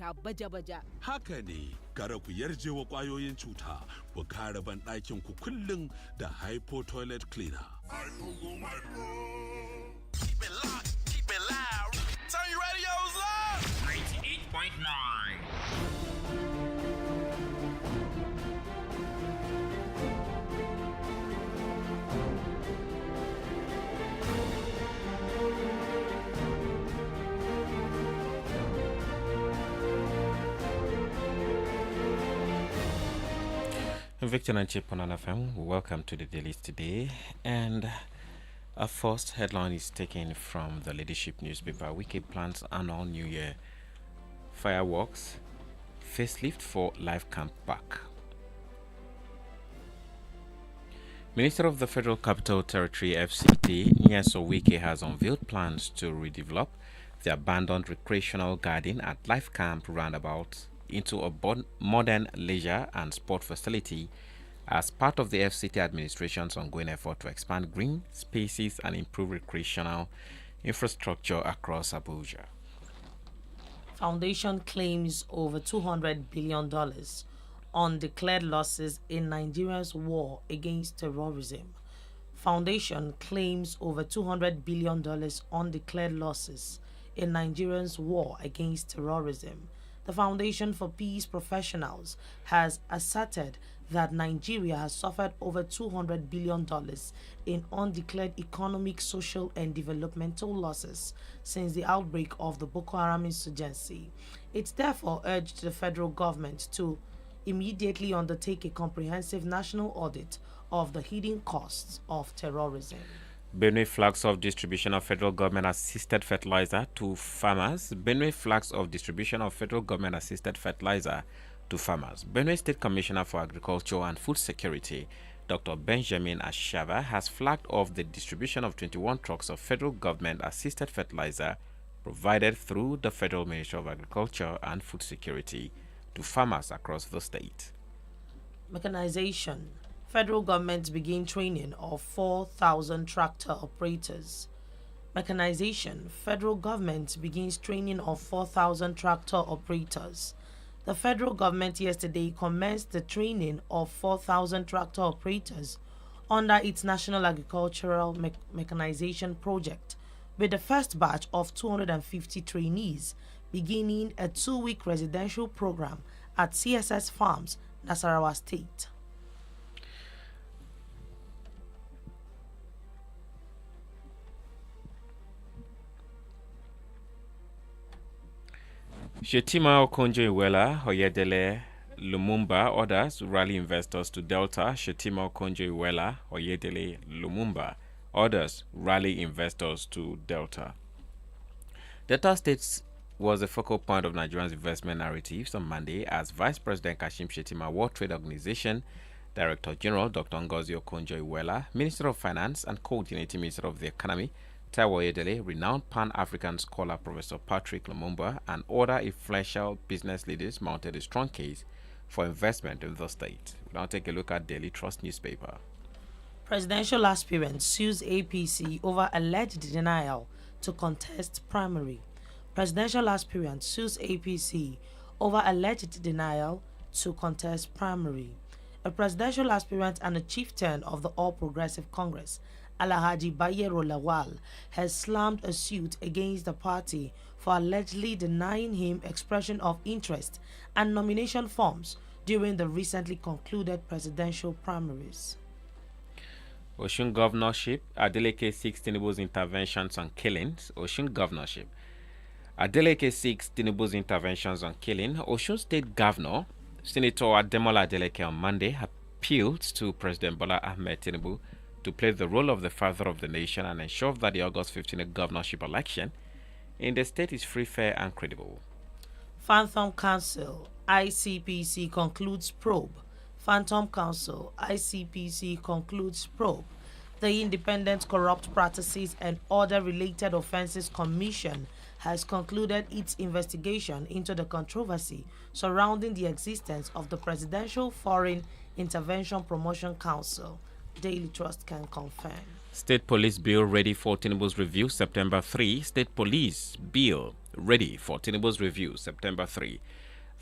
cuta baja-baja. Haka ne, gara ku yarje wa ƙwayoyin cuta, ku kare banɗakin ku kullum da Hypo Toilet Cleaner. Keep it locked, keep it loud. Turn your radios up. 98.9. Invicta and Chip on FM, welcome to the Dailies today. And our first headline is taken from the leadership newspaper. Wiki plans annual New Year fireworks, facelift for Life Camp Park. Minister of the Federal Capital Territory FCT, Nyeso Wike, has unveiled plans to redevelop the abandoned recreational garden at Life Camp Roundabout into a modern leisure and sport facility as part of the FCT administration's ongoing effort to expand green spaces and improve recreational infrastructure across Abuja. Foundation claims over $200 billion on declared losses in Nigeria's war against terrorism. Foundation claims over $200 billion on declared losses in Nigeria's war against terrorism. The Foundation for Peace Professionals has asserted that Nigeria has suffered over $200 billion in undeclared economic, social, and developmental losses since the outbreak of the Boko Haram insurgency. It therefore urged the federal government to immediately undertake a comprehensive national audit of the hidden costs of terrorism. Benue flags of distribution of federal government assisted fertilizer to farmers. Benue flags of distribution of federal government assisted fertilizer to farmers. Benue State Commissioner for Agriculture and Food Security, Dr. Benjamin Ashava, has flagged off the distribution of 21 trucks of federal government assisted fertilizer provided through the Federal Ministry of Agriculture and Food Security to farmers across the state. Mechanization. Federal government begin training of 4,000 tractor operators. Mechanization. Federal government begins training of 4,000 tractor operators. The federal government yesterday commenced the training of 4,000 tractor operators under its National Agricultural Mechanization Project, with the first batch of 250 trainees beginning a 2-week residential program at CSS Farms, Nasarawa State. Shetima Okonjo-Iweala, Oyedele, Lumumba, others rally investors to Delta. Shetima Okonjo-Iweala, Oyedele, Lumumba, others rally investors to Delta. Delta States was the focal point of Nigeria's investment narratives on Monday as Vice President Kashim Shettima, World Trade Organization Director General Dr. Ngozi Okonjo-Iweala, Minister of Finance and Coordinating Minister of the Economy Taiwo Oyedele, renowned Pan-African scholar Professor Patrick Lumumba, and other influential business leaders mounted a strong case for investment in the state. We'll now take a look at Daily Trust newspaper. Presidential aspirant sues APC over alleged denial to contest primary. Presidential aspirant sues APC over alleged denial to contest primary. A presidential aspirant and a chieftain of the All Progressive Congress, Alhaji Bayero Lawal, has slammed a suit against the party for allegedly denying him expression of interest and nomination forms during the recently concluded presidential primaries. Osun Governorship, Adeleke seeks Tinubu's interventions on killings. Osun Governorship, Adeleke seeks Tinubu's interventions on killing. Osun State Governor, Senator Ademola Adeleke, on Monday appealed to President Bola Ahmed Tinubu to play the role of the father of the nation and ensure that the August 15th governorship election in the state is free, fair, and credible. Phantom Council, ICPC concludes probe. Phantom Council, ICPC concludes probe. The Independent Corrupt Practices and Other Related Offences Commission has concluded its investigation into the controversy surrounding the existence of the Presidential Foreign Intervention Promotion Council. Daily Trust can confirm. State Police Bill ready for Tinubu's review September 3. State Police Bill ready for Tinubu's review September 3.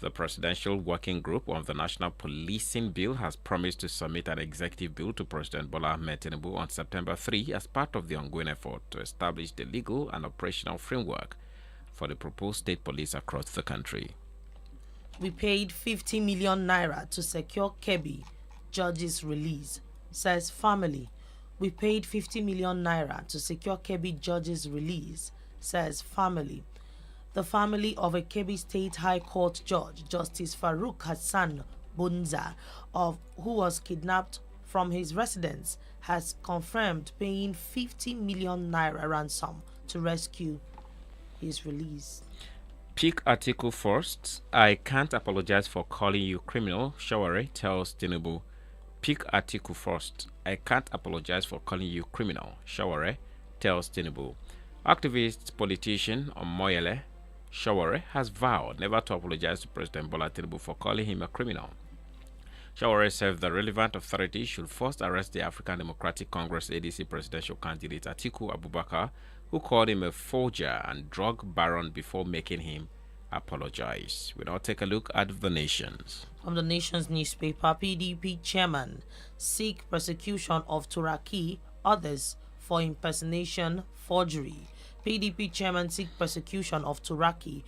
The Presidential Working Group on the National Policing Bill has promised to submit an executive bill to President Bola Ahmed Tinubu on September 3 as part of the ongoing effort to establish the legal and operational framework for the proposed state police across the country. We paid 50 million naira to secure Kebbi judge's release, says family. We paid 50 million naira to secure Kebbi judge's release, says family. The family of a Kebbi State High Court judge, Justice Farouk Hassan Bunza, who was kidnapped from his residence, has confirmed paying 50 million naira ransom to rescue his release. Pick Adikwu first. I can't apologize for calling you criminal, Shaware tells Tinubu. Pick Adikwu first. I can't apologize for calling you criminal, Shaware tells Tinubu. Activist politician Omoyele Shaware has vowed never to apologize to President Bola Tinubu for calling him a criminal. Shaware said the relevant authorities should first arrest the African Democratic Congress ADC presidential candidate Atiku Abubakar, who called him a forger and drug baron before making him apologize. We now take a look at the nations. From the Nation's newspaper, PDP chairman seek prosecution of Turaki, others for impersonation forgery. PDP chairman seek prosecution of Turaki,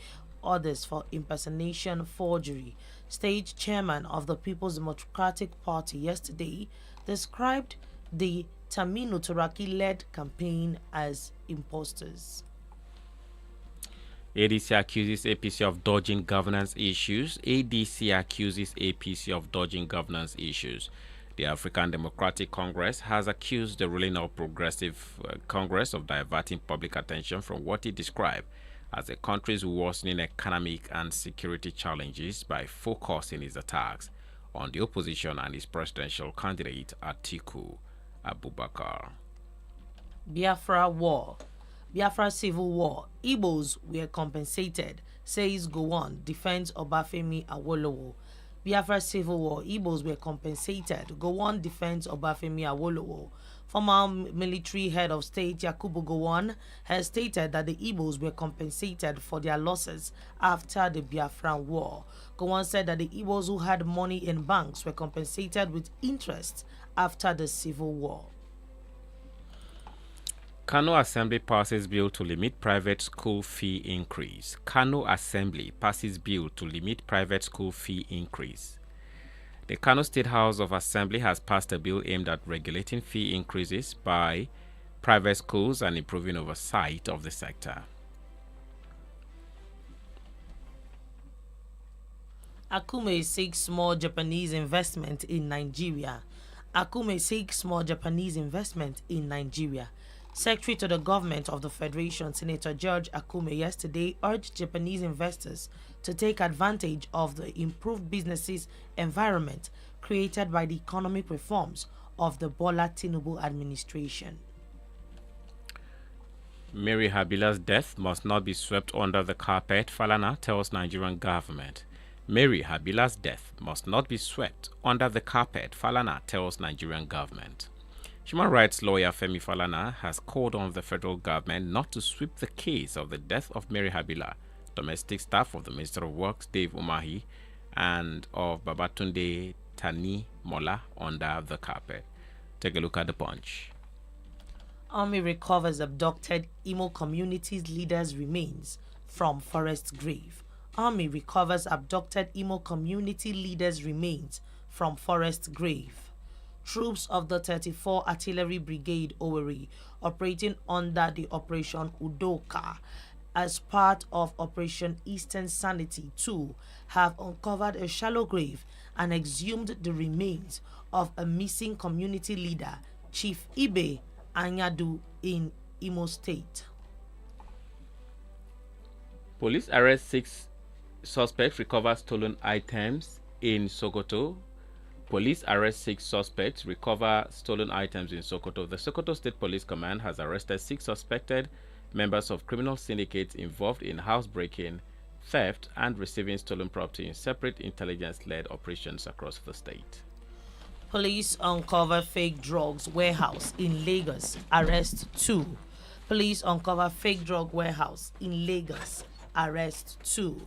others for impersonation forgery. State chairman of the People's Democratic Party yesterday described the Taminu Turaki-led campaign as imposters. ADC accuses APC of dodging governance issues. ADC accuses APC of dodging governance issues. The African Democratic Congress has accused the ruling All Progressive Congress of diverting public attention from what it described as the country's worsening economic and security challenges by focusing its attacks on the opposition and its presidential candidate Atiku Abubakar. Biafra Civil War. Igbos were compensated, says Gowon, defends Obafemi Awolowo. Biafra Civil War. Igbos were compensated. Gowon defends Obafemi Awolowo. Former military head of state Yakubu Gowon has stated that the Igbos were compensated for their losses after the Biafran War. Gowon said that the Igbos who had money in banks were compensated with interest after the Civil War. Kano Assembly passes bill to limit private school fee increase. Kano Assembly passes bill to limit private school fee increase. The Kano State House of Assembly has passed a bill aimed at regulating fee increases by private schools and improving oversight of the sector. Akume seeks more Japanese investment in Nigeria. Akume seeks more Japanese investment in Nigeria. Secretary to the Government of the Federation, Senator George Akume, yesterday urged Japanese investors to take advantage of the improved businesses environment created by the economic reforms of the Bola Tinubu administration. Mary Habila's death must not be swept under the carpet, Falana tells Nigerian government. Mary Habila's death must not be swept under the carpet, Falana tells Nigerian government. Human rights lawyer Femi Falana has called on the federal government not to sweep the case of the death of Mary Habila, domestic staff of the Minister of Works Dave Umahi, and of Babatunde Tani Mola under the carpet. Take a look at the Punch. Army recovers abducted Imo community's leader's remains from forest grave. Army recovers abducted Imo community leader's remains from forest grave. Troops of the 34 Artillery Brigade Owerri, operating under the Operation Udoka as part of Operation Eastern Sanity 2, have uncovered a shallow grave and exhumed the remains of a missing community leader, Chief Ibe Anyadu, in Imo State. Police arrest 6 suspects, recover stolen items in Sokoto. Police arrest 6 suspects, recover stolen items in Sokoto. The Sokoto State Police Command has arrested 6 suspected members of criminal syndicates involved in housebreaking, theft, and receiving stolen property in separate intelligence-led operations across the state. Police uncover fake drugs warehouse in Lagos. Arrest 2. Police uncover fake drug warehouse in Lagos. arrest 2.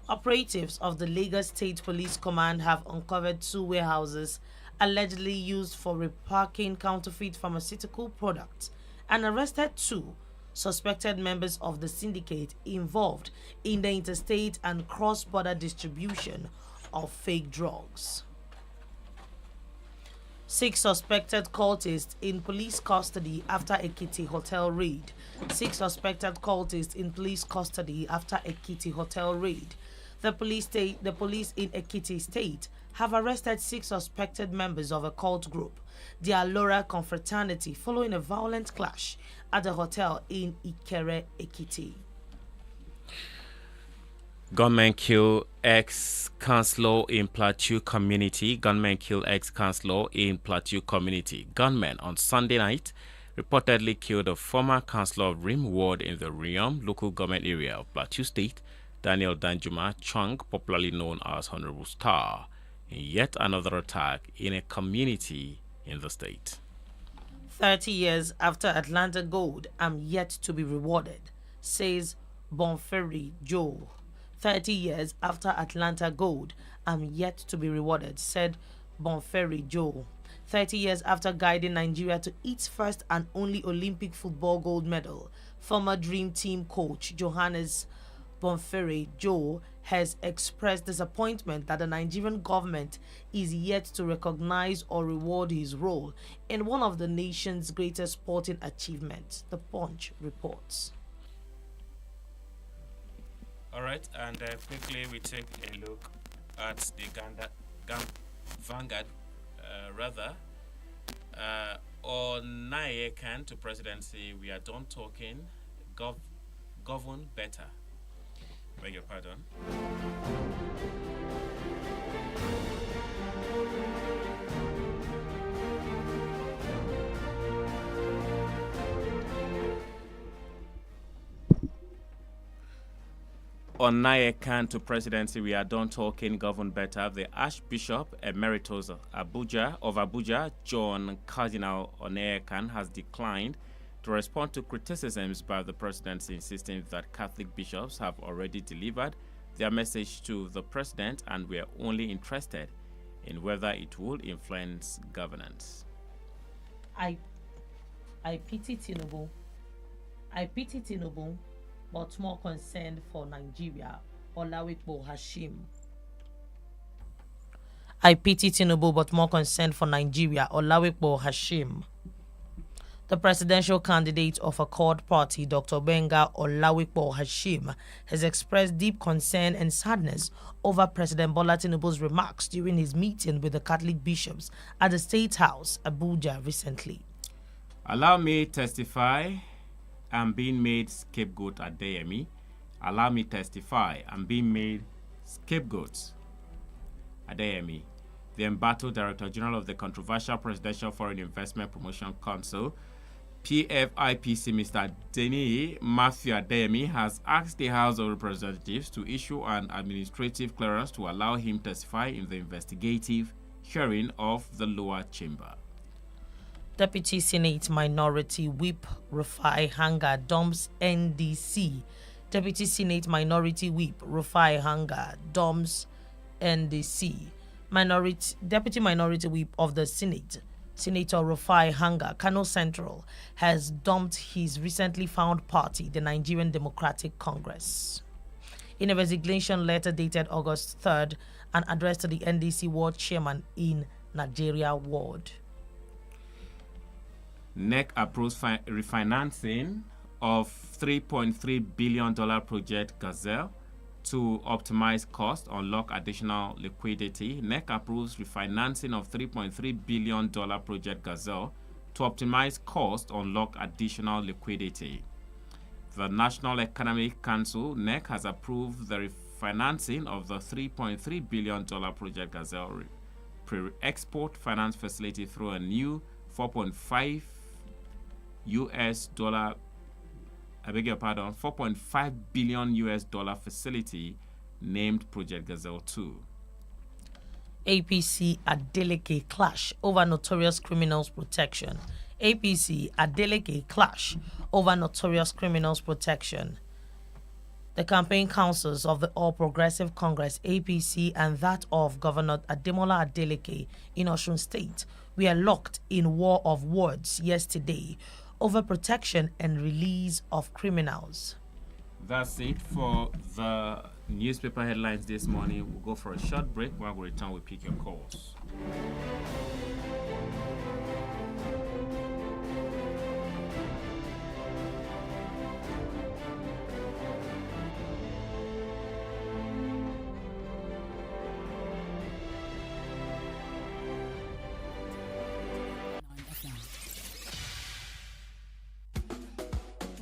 Operatives of the Lagos State Police Command have uncovered 2 warehouses allegedly used for reparking counterfeit pharmaceutical products and arrested 2 suspected members of the syndicate involved in the interstate and cross-border distribution of fake drugs. 6 suspected cultists in police custody after Ekiti hotel raid. 6 suspected cultists in police custody after Ekiti hotel raid. The police in Ekiti State have arrested 6 suspected members of a cult group, the Alora Confraternity, following a violent clash at the hotel in Ikere, Ekiti. Gunmen kill ex-councillor in Plateau community. Gunmen kill ex-councillor in Plateau community. Gunmen on Sunday night reportedly killed a former councillor of Rim Ward in the Riom local government area of Plateau State, Daniel Danjuma Chung, popularly known as Honorable Star, in yet another attack in a community in the state. 30 years after Atlanta Gold, I'm yet to be rewarded, says Bonferry Joe. 30 years after Atlanta Gold, I'm yet to be rewarded, said Bonferry Joe. 30 years after guiding Nigeria to its first and only Olympic football gold medal, former Dream Team coach Johannes Bonferry Joe has expressed disappointment that the Nigerian government is yet to recognize or reward his role in one of the nation's greatest sporting achievements, the Punch reports. All right, and quickly we take a look at the Vanguard, on Nayekan to presidency, we are done talking, govern better. Beg your pardon. On Nayekan to presidency, we are done talking, govern better. The Archbishop Emeritus of Abuja, John Cardinal Onayekan, has declined to respond to criticisms by the presidency, insisting that Catholic bishops have already delivered their message to the president and we are only interested in whether it will influence governance. I pity Tinubu. But more concerned for Nigeria, Olawikbo Hashim. I pity Tinubu, but more concerned for Nigeria, Olawikbo Hashim. The presidential candidate of Accord Party, Dr. Benga Olawikbo Hashim, has expressed deep concern and sadness over President Bola Tinubu's remarks during his meeting with the Catholic bishops at the State House, Abuja, recently. Allow me testify. I'm being made scapegoat at Adeyemi. Allow me testify. I'm being made scapegoat at Adeyemi. The embattled Director General of the controversial Presidential Foreign Investment Promotion Council, PFIPC, Mr. Deni Matthew Adeyemi, has asked the House of Representatives to issue an administrative clearance to allow him testify in the investigative hearing of the lower chamber. Deputy Senate Minority Whip Rufai Hanga dumps NDC. Deputy Senate Minority Whip Rufai Hanga dumps NDC. Deputy Minority Whip of the Senate, Senator Rufai Hanga, Kano Central, has dumped his recently found party, the Nigerian Democratic Congress. In a resignation letter dated August 3rd and addressed to the NDC ward chairman in Nigeria ward. NEC approves refinancing of $3.3 billion project Gazelle to optimize cost, unlock additional liquidity. NEC approves refinancing of $3.3 billion project Gazelle to optimize cost, unlock additional liquidity. The National Economic Council, NEC, has approved the refinancing of the $3.3 billion project Gazelle pre-export finance facility through a new $4.5 billion facility named Project Gazelle 2. APC Adeleke clash over notorious criminals protection. APC Adeleke clash over notorious criminals protection. The campaign councils of the All Progressive Congress (APC) and that of Governor Ademola Adeleke in Osun State were locked in war of words yesterday over protection and release of criminals. That's it for the newspaper headlines this morning. We'll go for a short break. When we return, we'll pick your calls.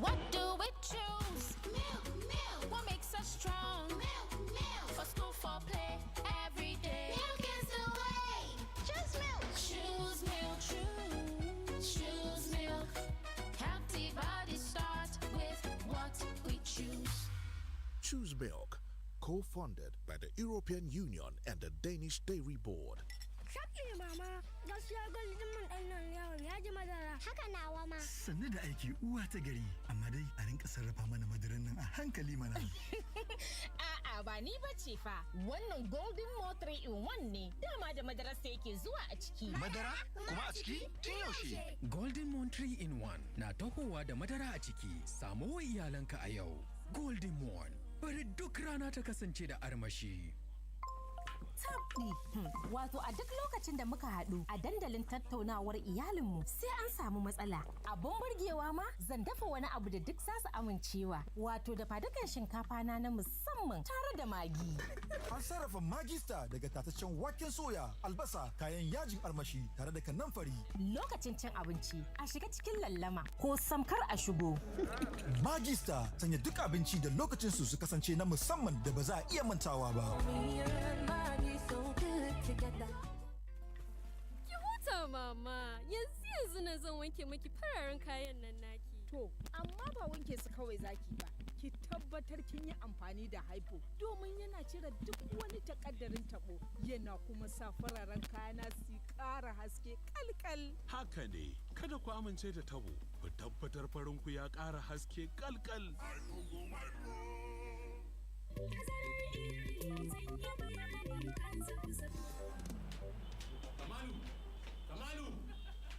What do we choose? Milk. What makes us strong? Milk. For school, for play, every day. Milk is the way. Choose milk. Choose milk. Choose milk. Healthy bodies start with what we choose. Choose Milk, co-funded by the European Union and the Danish Dairy Board. Shaƙi mama, gaskiya gwaldin man ɗan nan yawon ya ji madara. Haka nawa ma. Sannu da aiki uwa ta gari, amma dai a rinka sarrafa mana madaran nan a hankali mana. A'a ba ni bace fa. Wannan Golden Mo 3 in 1 ne. Dama da madarar sa yake zuwa a ciki. Madara? Kuma a ciki? Tun yaushe? Golden Mo 3 in 1 na tahowa da madara a ciki. Samo wa iyalanka a yau. Golden Mo, bari duk rana ta kasance da armashi. Tabdi. Wato a duk lokacin da muka haɗu a dandalin tattaunawar iyalinmu sai an samu matsala. Abun burgewa ma zan dafa wani abu da duk za su amincewa. Wato da fadukan shinkafa na musamman tare da magi. An sarrafa Magista daga tataccen waken soya, albasa, kayan yajin armashi tare da kanamfari. Lokacin cin abinci a shiga cikin lallama ko samkar a shigo. Magista sanya duk abinci da lokacin su kasance na musamman da ba za a iya mantawa ba. Ki huta mama, yanzu na zan wanke maki fararen kayan nan naki. To, amma ba wanke su kawai zaki ba. Ki tabbatar kin yi amfani da haifo domin yana cire duk wani takaddarin tabo yana kuma sa fararen kayana su ƙara haske kalkal. Haka ne, kada ku amince da tabo, ku tabbatar farinku ya ƙara haske kalkal. Kamalu!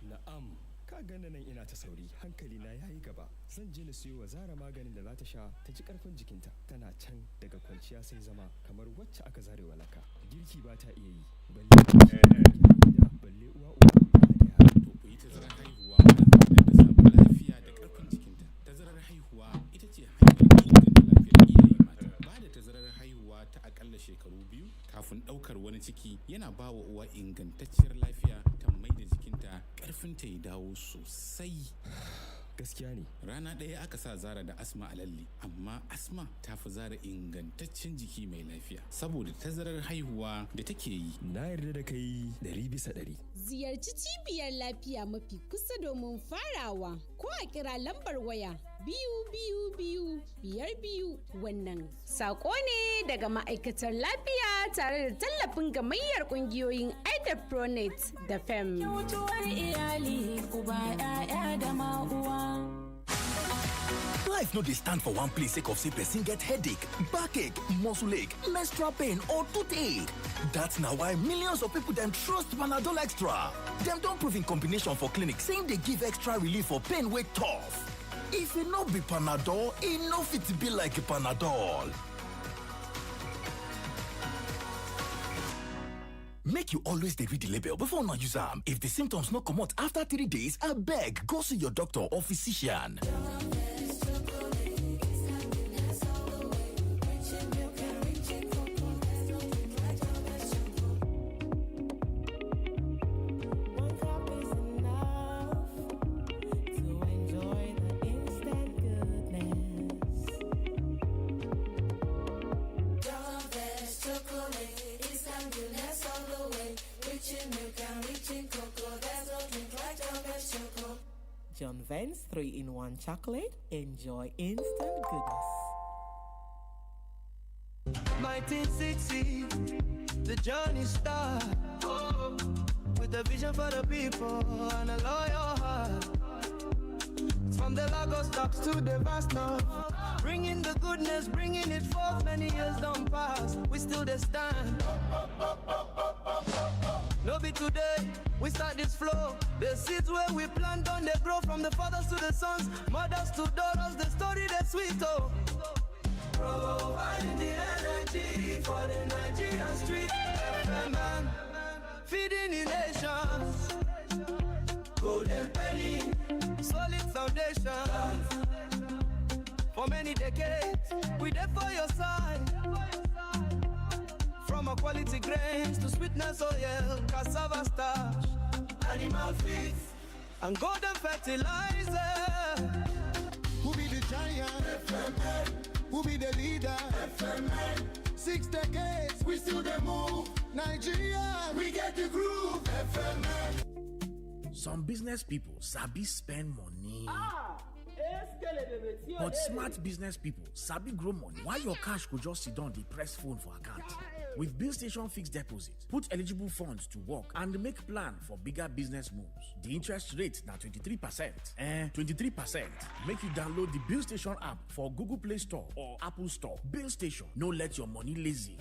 Na'am, ka gane nan ina ta sauri, hankali na yayi gaba. Zan je na siyo wa Zara maganin da za ta sha ta ji karfin jikinta. Tana can daga kwanciya sai zama kamar wacce aka zare walaka. Girki ba ta iya yi. Balle uwa uwa. To ku yi tazarar haihuwa da samu lafiya da karfin jikinta. Tazarar haihuwa ita ce hanyar inganta lafiyar iyaye mata. Ba da tazarar haihuwa ta akalla shekaru 2 kafin ɗaukar wani ciki yana ba wa uwa ingantacciyar lafiya ta mai da jikinta karfinta ya dawo sosai. Gaskiya ne. Rana ɗaya aka sa Zara da Asma a lalle, amma Asma ta fi Zara ingantaccen jiki mai lafiya saboda tazarar haihuwa da take yi. Na yarda da kai 100%. Ziyarci cibiyar lafiya mafi kusa domin farawa ko a kira lambar waya 222 wannan sako ne daga ma'aikatar lafiya tare da tallafin gamayyar kungiyoyin aidar pronet da fem. Mutuwar iyali uba ya'ya da ma'uwa. Life no dey stand for one place sake of say person get headache, backache, muscle ache, menstrual pain or toothache. That's na why millions of people dem trust Panadol Extra. Dem don prove in combination for clinic saying dey give extra relief for pain wey tough. If e no be Panadol, e no fit be like Panadol. Make you always dey read the label before una use am. If the symptoms no comot after 3 days, abeg go see your doctor or physician. John Vance 3-in-1 chocolate. Enjoy instant goodness. 1960, the journey starts. With a vision for the people and a loyal heart. From the Lagos docks to the vast north. Bringing the goodness, bringing it forth. Many years don't pass, we still the stand. No be today, we start this flow. The seeds where we plant on, they grow from the fathers to the sons, mothers to daughters. The story that's sweet, oh. Providing the energy for the Nigerian street. Man, feeding the nations. Golden penny, solid foundation. For many decades, we there for your side. From a quality grains to sweetness oil, cassava starch, animal feed, and golden fertilizer. Who be the giant? FMN. Who be the leader? FMN. 6 decades, we still the move. Nigeria, we get the groove. FMN. Some business people sabi spend money. But smart business people sabi grow money. While your cash could just sit on the press phone for account. With Bill Station Fixed Deposit, put eligible funds to work and make plan for bigger business moves. The interest rate now 23%. 23%. Make you download the Bill Station app for Google Play Store or Apple Store. Bill Station, no let your money lazy.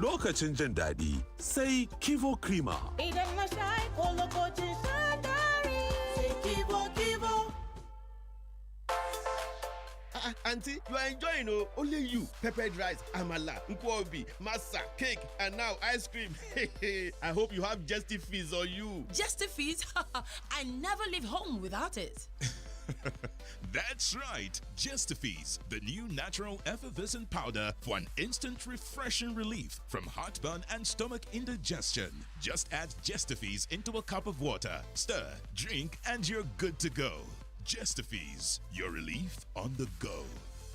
Lokacin jin daɗi sai Kivo Krima. Idan na sha ko lokacin sadari, sai Kivo. Auntie, you are enjoying, oh? Only you. Peppered rice, amala, nkwobi, masa, cake, and now ice cream. I hope you have Justifies on you. Justifies? I never leave home without it. That's right, Justifies, the new natural effervescent powder for an instant refreshing relief from heartburn and stomach indigestion. Just add Justifies into a cup of water, stir, drink, and you're good to go. Justifies, your relief on the go.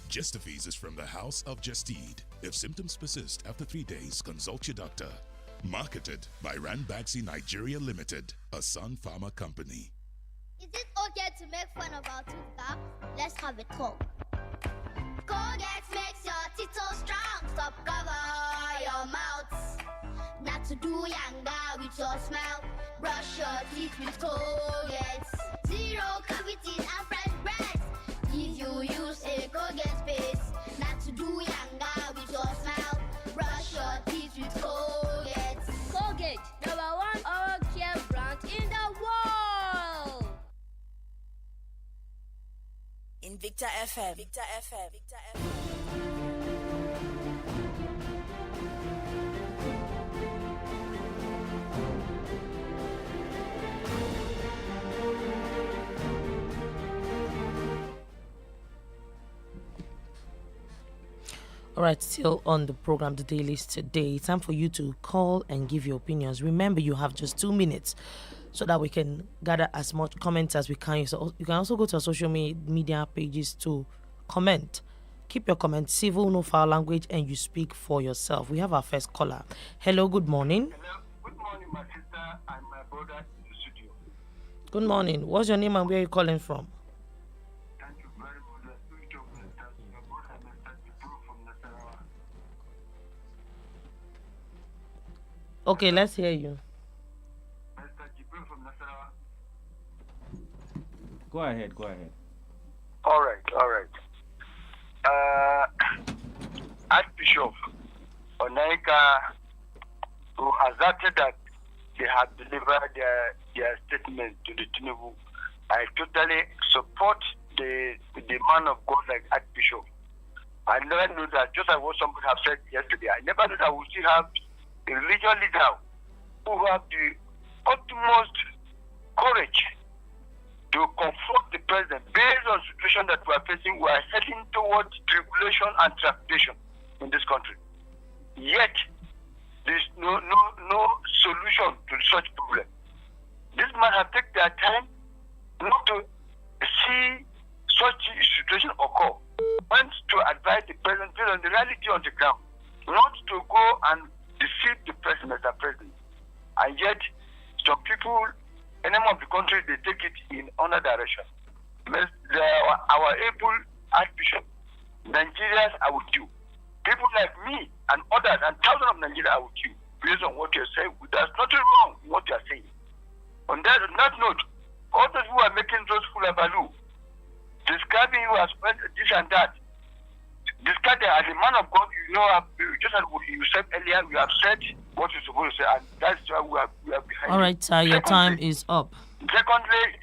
Justifies is from the House of Justide. If symptoms persist after 3 days, consult your doctor. Marketed by Ranbaxy Nigeria Limited, a Sun Pharma company. Is it okay to make fun of our tooth gap? Let's have a talk. Colgate makes your teeth so strong. Stop cover your mouth. Not to do yanga with your smile. Brush your teeth with Colgate. Zero cavities and fresh breath. If you use a Colgate paste. Not to do yanga with your smile. Brush your teeth with Colgate. Colgate, #1 oral care brand in the world. Invicta FM. Invicta FM. Invicta FM. All right, still on the program, the Dailies today. Time for you to call and give your opinions. Remember, you have just 2 minutes so that we can gather as much comments as we can. So you can also go to our social media pages to comment. Keep your comments civil, no foul language, and you speak for yourself. We have our first caller. Hello, good morning. Hello, good morning, my sister and my brother in the studio. Good morning. What's your name and where are you calling from? Thank you very much. The spirit of Mr. Your brother, Mr. Adikwu from Nasarawa. Okay, let's hear you. Go ahead. All right. Archbishop Onaika, who asserted that they have delivered their statement to the Tinubu, I totally support the man of God like Archbishop. I never knew that, just like what somebody have said yesterday, I never knew that we still have a religious leader who have the utmost courage to confront the president based on the situation that we are facing. We are heading towards tribulation and trepidation in this country. Yet, there is no solution to such problem. This man has taken their time not to see such situation occur, wants to advise the president based on the reality on the ground, not to go and deceive the president as a president. And yet, some people, any of the country, they take it in another direction. Our able Archbishop, Nigerians are with you. People like me and others and thousands of Nigerians are with you based on what you're saying. There's nothing wrong in what you're saying. On that note, all those who are making those full of value, describing you as this and that, discarding as a man of God, just as you said earlier, we have said what you're supposed to say, and that's why we are behind. All right, sir, your time is up. Secondly,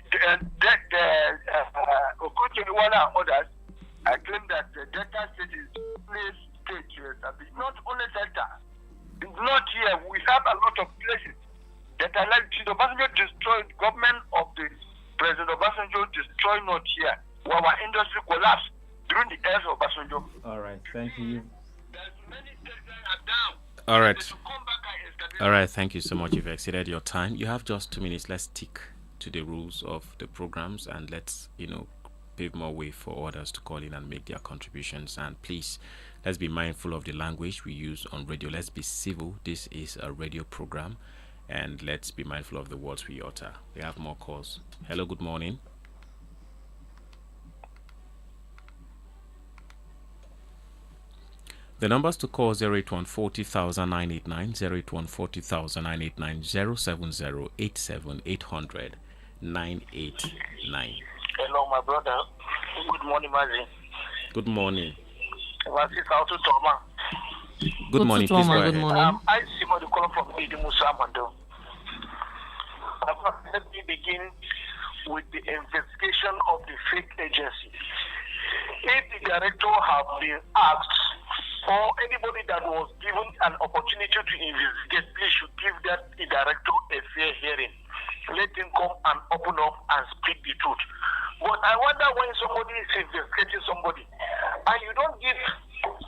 Okoche-Iweala and others, I claim that the Delta State is only state here. Not only Delta. It's not here. We have a lot of places that are like Obasanjo destroyed, government of the President Obasanjo destroyed not here. Our industry collapsed during the years of Obasanjo. All right, thank you. Many states are down. All right. All right, thank you so much. You've exceeded your time. You have just 2 minutes. Let's stick to the rules of the programs and let's, pave more way for others to call in and make their contributions. And please, let's be mindful of the language we use on radio. Let's be civil. This is a radio program, and let's be mindful of the words we utter. We have more calls. Hello, good morning. The numbers to call 081 40989, 081 40989, 070 87 800 989. Hello, my brother. Good morning, Mazi. Good morning. Good Good morning, please go ahead. Good morning. I see my call from Iduma. Let me begin with the investigation of the fake agency. If the director have been asked, or anybody that was given an opportunity to investigate, please should give that the director a fair hearing. Let him come and open up and speak the truth. But I wonder when somebody is investigating somebody and you don't give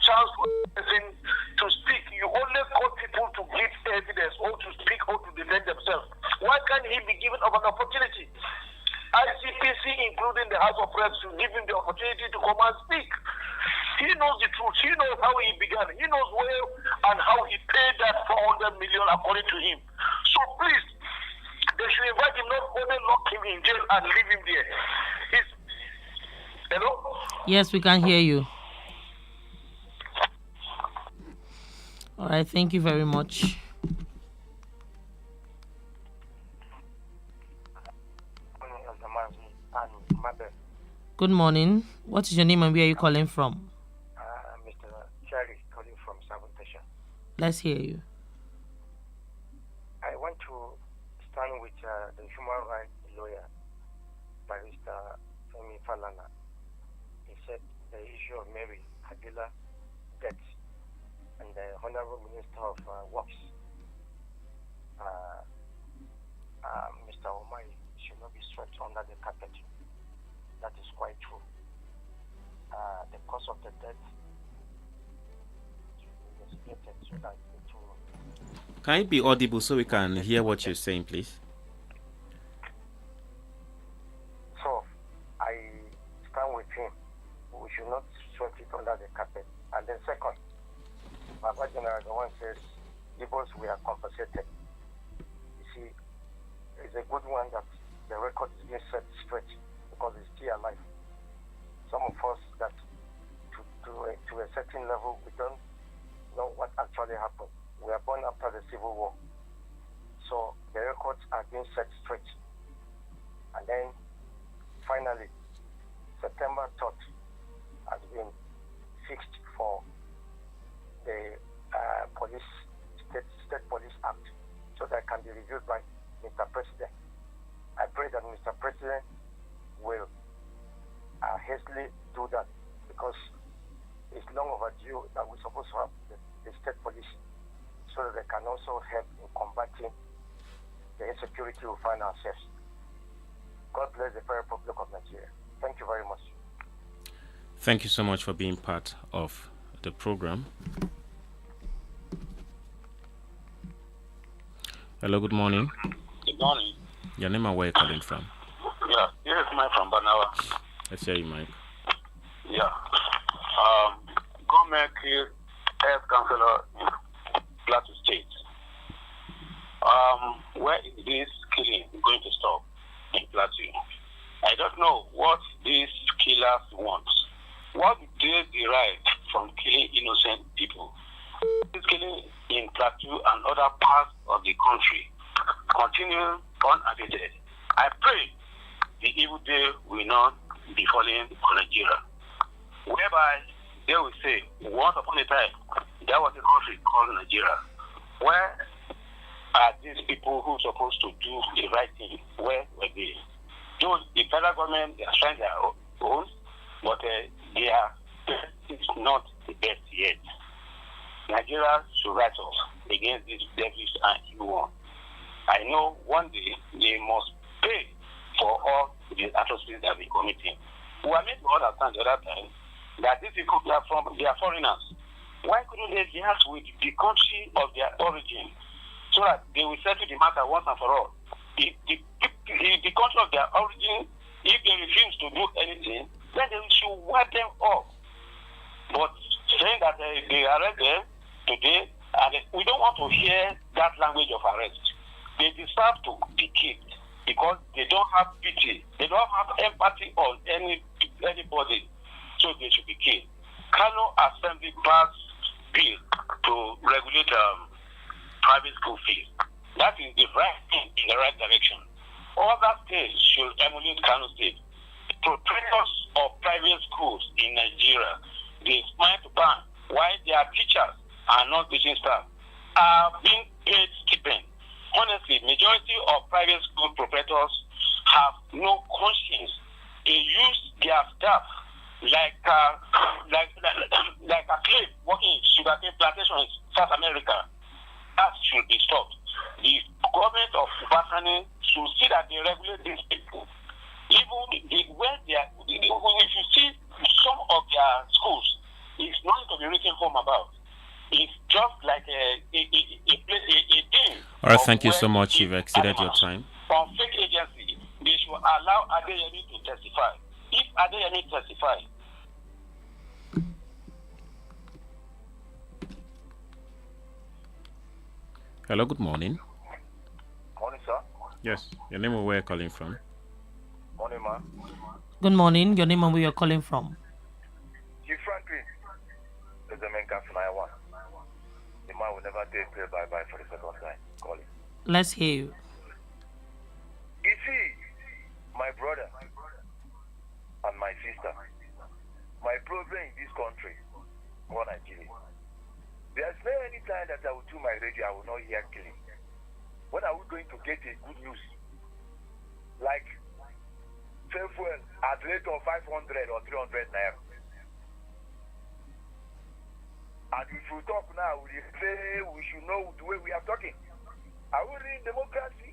chance for the person to speak, you only call people to give evidence or to speak or to defend themselves. Why can't he be given an opportunity? ICPC, including the House of Reps, should give him the opportunity to come and speak. He knows the truth. He knows how he began. He knows where and how he paid that 400 million according to him. So please, they should invite him, not only lock him in jail and leave him there. Hello? Yes, we can hear you. All right, thank you very much. Good morning. What is your name and where are you calling from? Mr. Jeffery, calling from Southern Station. Let's hear you. I want to stand with the human rights lawyer, Barrister Femi Falana. He said the issue of Mary Habila death and the Honorable Minister of Works, Mr. Omai, should not be swept under the carpet. That is quite true. The cause of the death should be investigated so that it will. Can you be audible so we can hear what you're saying, please? So, I stand with him. We should not sweep it under the carpet. And then second, Baba General, the one says, Igbos, we are compensated. You see, it's a good one that the record is being set straight because it's still alive. Some of us that to a certain level, we don't know what actually happened. We are born after the Civil War. So the records are being set straight. And then finally, September 3rd has been fixed for the State Police Act so that can be reviewed by Mr. President. I pray that Mr. President will hastily do that because it's long overdue that we're supposed to have the state police so that they can also help in combating the insecurity we find ourselves. God bless the Federal Republic of Nigeria. Thank you very much. Thank you so much for being part of the program. Hello, good morning. Good morning. Your name and where you're calling from? Yeah, here is Mike from Banawa. Let's hear you, Mike. Yeah. Government killed health councillor in Plateau State. Where is this killing going to stop in Plateau? I don't know what these killers want. What do they derive from killing innocent people? This killing in Plateau and other parts of the country continue unabated. I pray the evil day will not be falling on Nigeria, whereby they will say, once upon a time, there was a country called Nigeria. Where are these people who are supposed to do the right thing? Where were they? Those, the federal government, they are trying their own, but their best is not the best yet. Nigeria should rise up against these devils and evil one. I know one day they must pay for all the atrocities that they're committing. We are made to understand the other time that these people they are foreigners. Why couldn't they liaise with the country of their origin so that they will settle the matter once and for all? The country of their origin, if they refuse to do anything, then they should wipe them off. But saying that they arrest them today, and we don't want to hear that language of arrest. They deserve to be killed because they don't have pity, they don't have empathy on anybody, so they should be killed. Kano Assembly passed bill to regulate private school fees. That is the right thing in the right direction. Other states should emulate Kano State. Proprietors of private schools in Nigeria, they smile to ban while their teachers and non-teaching staff are being paid stipend. Honestly, majority of private school proprietors have no conscience. They use their staff like a slave working in sugarcane plantations in South America. That should be stopped. The government of Basani should see that they regulate these people. Even when they are, if you see some of their schools, it's not to be written home about. It's just like a thing. All right, thank you so much. You've exceeded your time. From fake agency, they should allow Adeyemi to testify. If Adeyemi testify, hello, good morning. Morning, sir. Yes, your name and where you're calling from? Morning, man. Good morning. Your name and where you're calling from? Chief Franklin is the main captain I want. The man will never dare play bye-bye for the second time. Call him. Let's hear you. You see, my brother and my sister, my problem in this country, or Nigeria, there's no any time that I will do my radio, I will not hear killing. When are we going to get a good news? Like, fuel at rate of 500 or 300 naira. And if we talk now, we say we should know the way we are talking. Are we in democracy?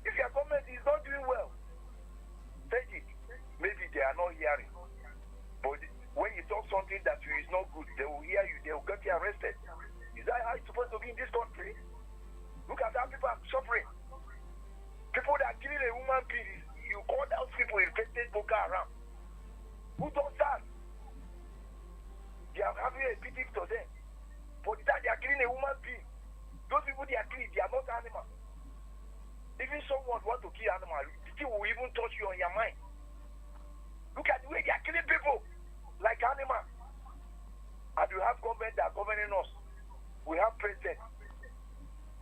If your government is not doing well, take it. Maybe they are not hearing. But when you talk something that is not good, they will hear you, they will get you arrested. Is that how it's supposed to be in this country? Look at how people are suffering. People that are killing a woman being, you call those people infected Boko Haram. Who does that? They are having a pity to them. For the time they are killing a woman being, those people they are killing, they are not animals. Even someone want to kill animal, the thing will even touch you on your mind. Look at the way they are killing people like animals. And we have government that are governing us. We have president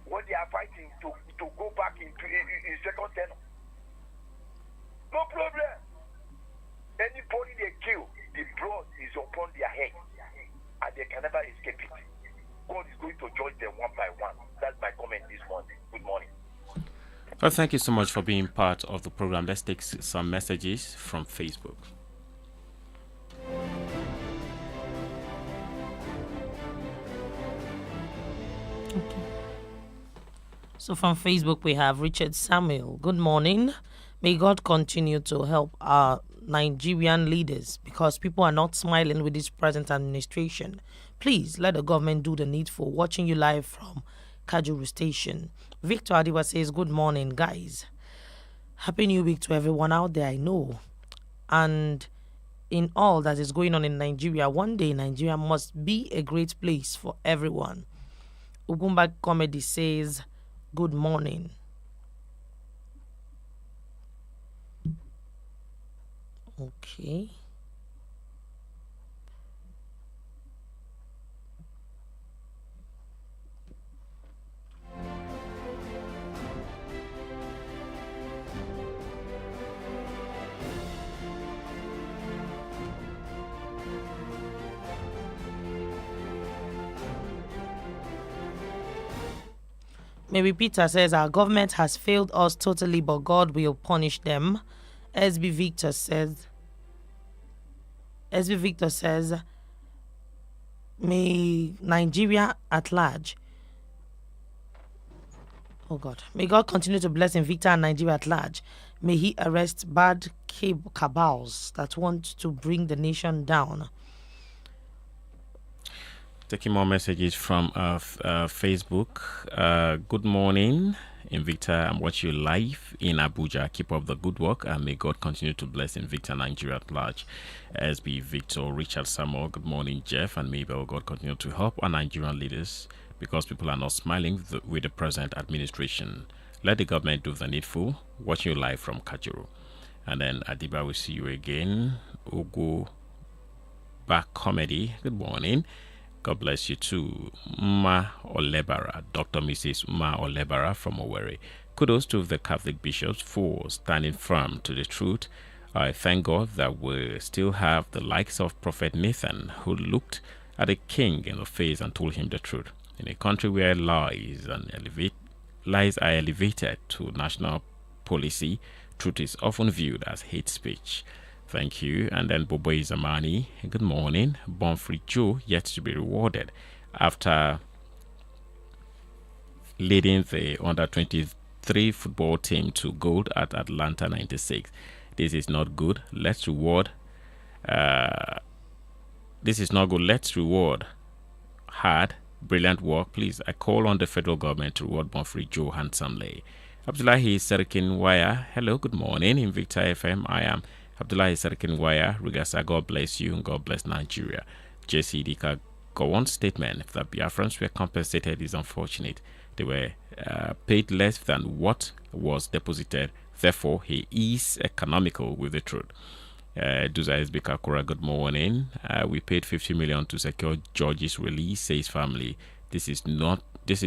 when they are fighting to go back in second tenor. No problem. Anybody they kill, the blood is upon their head. And they can never escape it. God is going to judge them one by one. That's my comment this morning. Good morning. Well, thank you so much for being part of the program. Let's take some messages from Facebook. Okay. So from Facebook, we have Richard Samuel. Good morning. May God continue to help our Nigerian leaders because people are not smiling with this present administration. Please let the government do the needful. Watching you live from Kajuru Station. Victor Adiwa says, good morning, guys. Happy New Week to everyone out there, I know. And in all that is going on in Nigeria, one day Nigeria must be a great place for everyone. Ugumba Comedy says, good morning. Okay. Maybe Peter says our government has failed us totally, but God will punish them. SB Victor says, may Nigeria at large, oh God, may God continue to bless Invicta and Nigeria at large. May he arrest bad cabals that want to bring the nation down. Taking more messages from Facebook. Good morning, Invicta. I'm watching you live in Abuja. Keep up the good work, and may God continue to bless Invicta Nigeria at large. SB Victor, Richard Samuel. Good morning, Jeff and Mabel. God continue to help our Nigerian leaders because people are not smiling with the present administration. Let the government do the needful. Watching you live from Kajuru. And then Adiba, we see you again. Ugo Back Comedy. Good morning. God bless you too. Ma Olebara, Dr. Mrs. Ma Olebara from Owerri. Kudos to the Catholic bishops for standing firm to the truth. I thank God that we still have the likes of Prophet Nathan, who looked at the king in the face and told him the truth. In a country where lies are elevated to national policy, truth is often viewed as hate speech. Thank you. And then Bobo Zamani, good morning. Bonfrey Joe yet to be rewarded after leading the under-23 football team to gold at Atlanta 96. This is not good. Let's reward. This is not good. Let's reward hard, brilliant work. Please, I call on the federal government to reward Bonfrey Joe handsomely. Abdullahi Serikin Waya, hello, good morning. Invicta FM, I am Abdullahi Sarkin Waya, Rugasa, God bless you and God bless Nigeria. JC Dika Gowon's statement that Biafrans were compensated is unfortunate. They were paid less than what was deposited. Therefore, he is economical with the truth. Duza Bikakura, good morning. We paid 50 million to secure George's release, says family. This is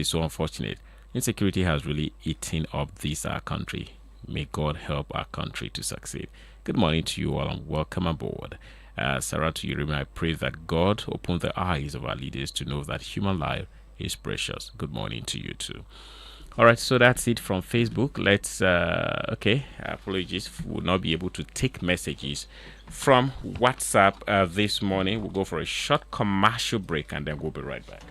so unfortunate. Insecurity has really eaten up this our country. May God help our country to succeed. Good morning to you all and welcome aboard. Sarah to Yerima, I pray that God open the eyes of our leaders to know that human life is precious. Good morning to you too. All right, so that's it from Facebook. Let's, apologies, we will not be able to take messages from WhatsApp this morning. We'll go for a short commercial break and then we'll be right back.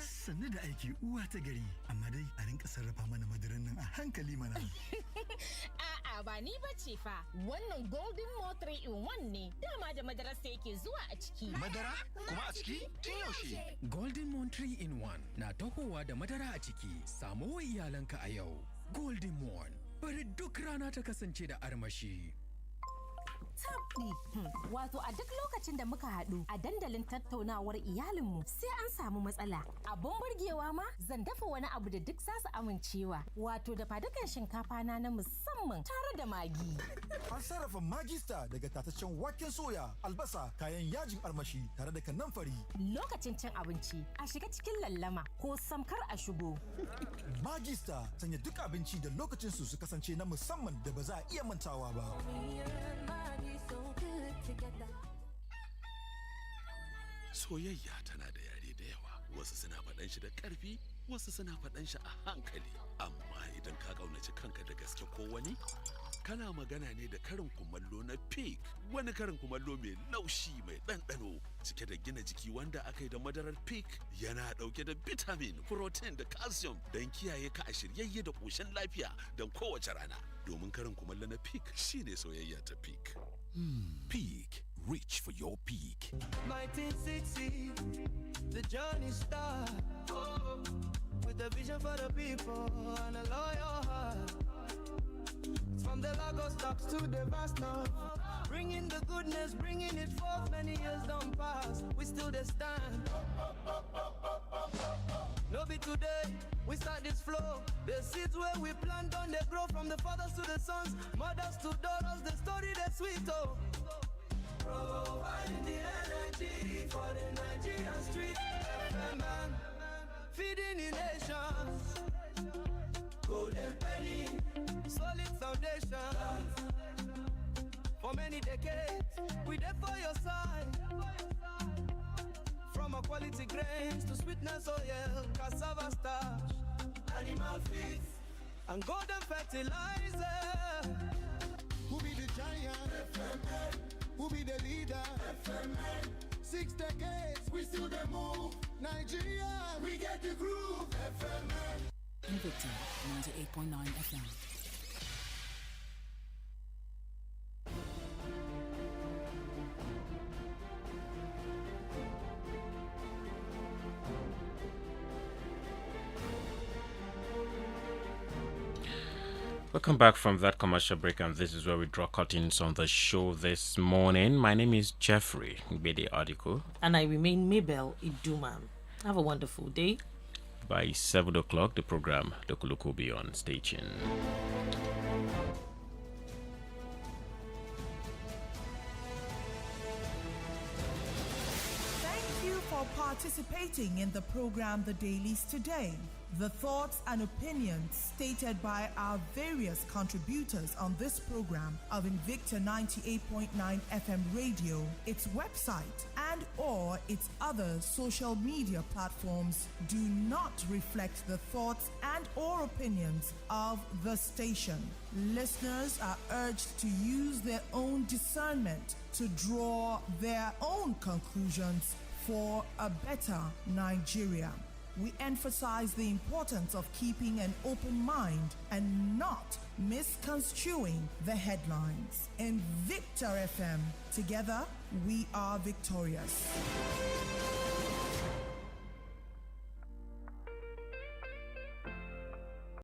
Sannu da aiki uwa ta gari, amma dai a rinka sarrafa mana madaran nan a hankali mana. A'a ba ni bace fa, wannan Golden Mo 3 in 1 ne, dama da madarar sa yake zuwa a ciki. Madara? Kuma a ciki? Tun yaushe? Golden Mo 3 in 1 na tahowa da madara a ciki. Samo wa iyalanka a yau. Golden Mo, bari duk rana ta kasance da armashi. Tabdi. Wato a duk lokacin da muka haɗu a dandalin tattaunawar iyalinmu sai an samu matsala. Abun burgewa ma zan dafa wani abu da duk za su amincewa. Wato da fadukan shinkafa na musamman tare da magi. An sarrafa magista daga tataccen waken soya, albasa, kayan yajin armashi tare da kanamfari. Lokacin cin abinci a shiga cikin lallama ko samkar a shigo. Magista sanya duk abinci da lokacin su kasance na musamman da ba za a iya mantawa ba. Soyayya tana da yare da yawa, wasu suna faɗan shi da ƙarfi, wasu suna faɗan shi a hankali. Amma idan ka ƙaunaci kanka da gaske ko wani, kana magana ne da karin kumallo na pig, wani karin kumallo mai laushi mai ɗanɗano, cike da gina jiki wanda aka yi da madarar pig, yana ɗauke da vitamin, protein da calcium don kiyaye ka a shiryayye da ƙoshin lafiya don kowace rana. Domin karin kumallo na pig shine soyayya ta pig. Peak. Reach for your peak. 1960, the journey starts. With a vision for the people and a loyal heart. From the Lagos stocks to the vast north. Bringing the goodness, bringing it forth. Many years don't pass, we still the stand. No be today, we start this flow. The seeds where we plant on, they grow from the fathers to the sons, mothers to daughters, the story that's sweet, oh. Providing the energy for the Nigerian street. Man, feeding the nations. Golden penny, solid foundation. For many decades, we there for your side. From a quality grains to sweetness oil, cassava starch, animal feed, and golden fertilizer. Who be the giant? FMN. Who be the leader? FMN. 6 decades, we still the move. Nigeria, we get the groove. FMN. Invicta 98.9 FM. Welcome back from that commercial break, and this is where we draw curtains on the show this morning. My name is Jeffery, Ngbede Adikwu. And I remain Mabel, Iduma. Have a wonderful day. By 7 o'clock, the program Lokuluku will be on station. Thank you for participating in the program The Dailies today. The thoughts and opinions stated by our various contributors on this program of Invicta 98.9 FM radio, its website, and or its other social media platforms do not reflect the thoughts and or opinions of the station. Listeners are urged to use their own discernment to draw their own conclusions for a better Nigeria. We emphasize the importance of keeping an open mind and not misconstruing the headlines. In Invicta FM, together we are victorious.